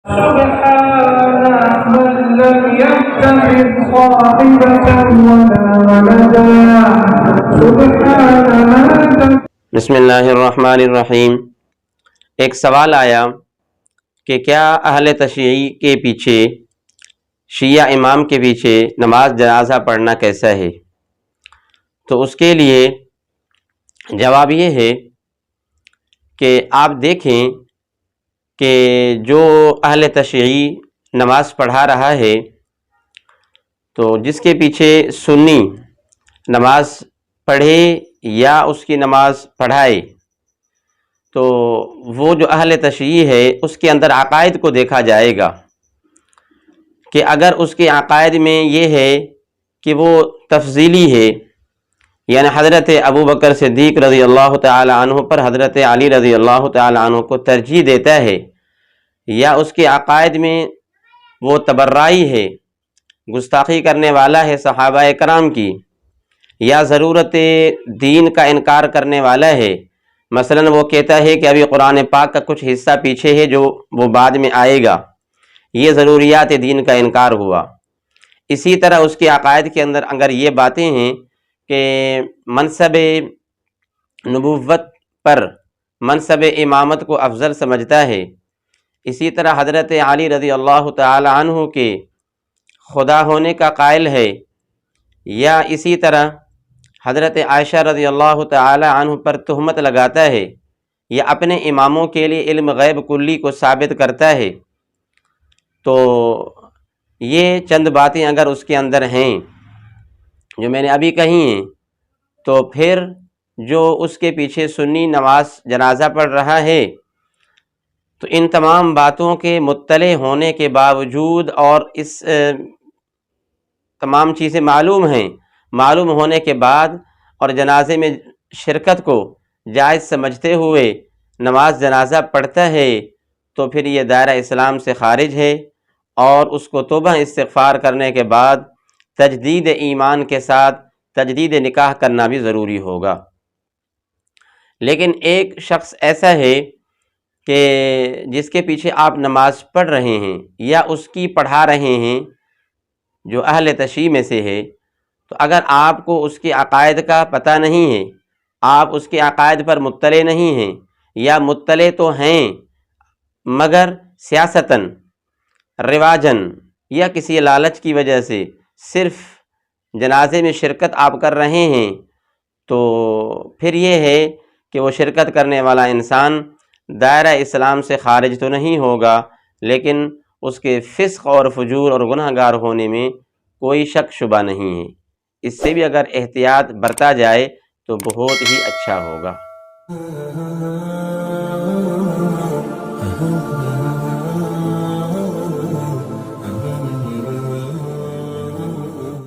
سبحان من لم يتخذ صاحبة ولا ولدا سبحان من. بسم اللہ الرحمن الرحیم. ایک سوال آیا کہ کیا اہل تشیع کے پیچھے، شیعہ امام کے پیچھے نماز جنازہ پڑھنا کیسا ہے؟ تو اس کے لیے جواب یہ ہے کہ آپ دیکھیں کہ جو اہل تشیع نماز پڑھا رہا ہے، تو جس کے پیچھے سنی نماز پڑھے یا اس کی نماز پڑھائے، تو وہ جو اہل تشیع ہے اس کے اندر عقائد کو دیکھا جائے گا کہ اگر اس کے عقائد میں یہ ہے کہ وہ تفضیلی ہے، یعنی حضرت ابو بکر صدیق رضی اللہ تعالی عنہ پر حضرت علی رضی اللہ تعالی عنہ کو ترجیح دیتا ہے، یا اس کے عقائد میں وہ تبرعی ہے، گستاخی کرنے والا ہے صحابہ کرام کی، یا ضرورت دین کا انکار کرنے والا ہے، مثلا وہ کہتا ہے کہ ابھی قرآن پاک کا کچھ حصہ پیچھے ہے جو وہ بعد میں آئے گا، یہ ضروریات دین کا انکار ہوا۔ اسی طرح اس کے عقائد کے اندر اگر یہ باتیں ہیں کہ منصب نبوت پر منصب امامت کو افضل سمجھتا ہے، اسی طرح حضرت علی رضی اللہ تعالی عنہ کے خدا ہونے کا قائل ہے، یا اسی طرح حضرت عائشہ رضی اللہ تعالی عنہ پر تہمت لگاتا ہے، یا اپنے اماموں کے لیے علم غیب کلی کو ثابت کرتا ہے، تو یہ چند باتیں اگر اس کے اندر ہیں جو میں نے ابھی کہی ہیں، تو پھر جو اس کے پیچھے سنی نماز جنازہ پڑھ رہا ہے، تو ان تمام باتوں کے مطلع ہونے کے باوجود اور اس تمام چیزیں معلوم ہونے کے بعد اور جنازے میں شرکت کو جائز سمجھتے ہوئے نماز جنازہ پڑھتا ہے، تو پھر یہ دائرہ اسلام سے خارج ہے، اور اس کو توبہ استغفار کرنے کے بعد تجدید ایمان کے ساتھ تجدید نکاح کرنا بھی ضروری ہوگا۔ لیکن ایک شخص ایسا ہے کہ جس کے پیچھے آپ نماز پڑھ رہے ہیں یا اس کی پڑھا رہے ہیں، جو اہل تشیع میں سے ہے، تو اگر آپ کو اس کے عقائد کا پتہ نہیں ہے، آپ اس کے عقائد پر مطلع نہیں ہیں، یا مطلع تو ہیں مگر سیاستاً، رواجاً، یا کسی لالچ کی وجہ سے صرف جنازے میں شرکت آپ کر رہے ہیں، تو پھر یہ ہے کہ وہ شرکت کرنے والا انسان دائرہ اسلام سے خارج تو نہیں ہوگا، لیکن اس کے فسق اور فجور اور گناہ گار ہونے میں کوئی شک شبہ نہیں ہے۔ اس سے بھی اگر احتیاط برتا جائے تو بہت ہی اچھا ہوگا۔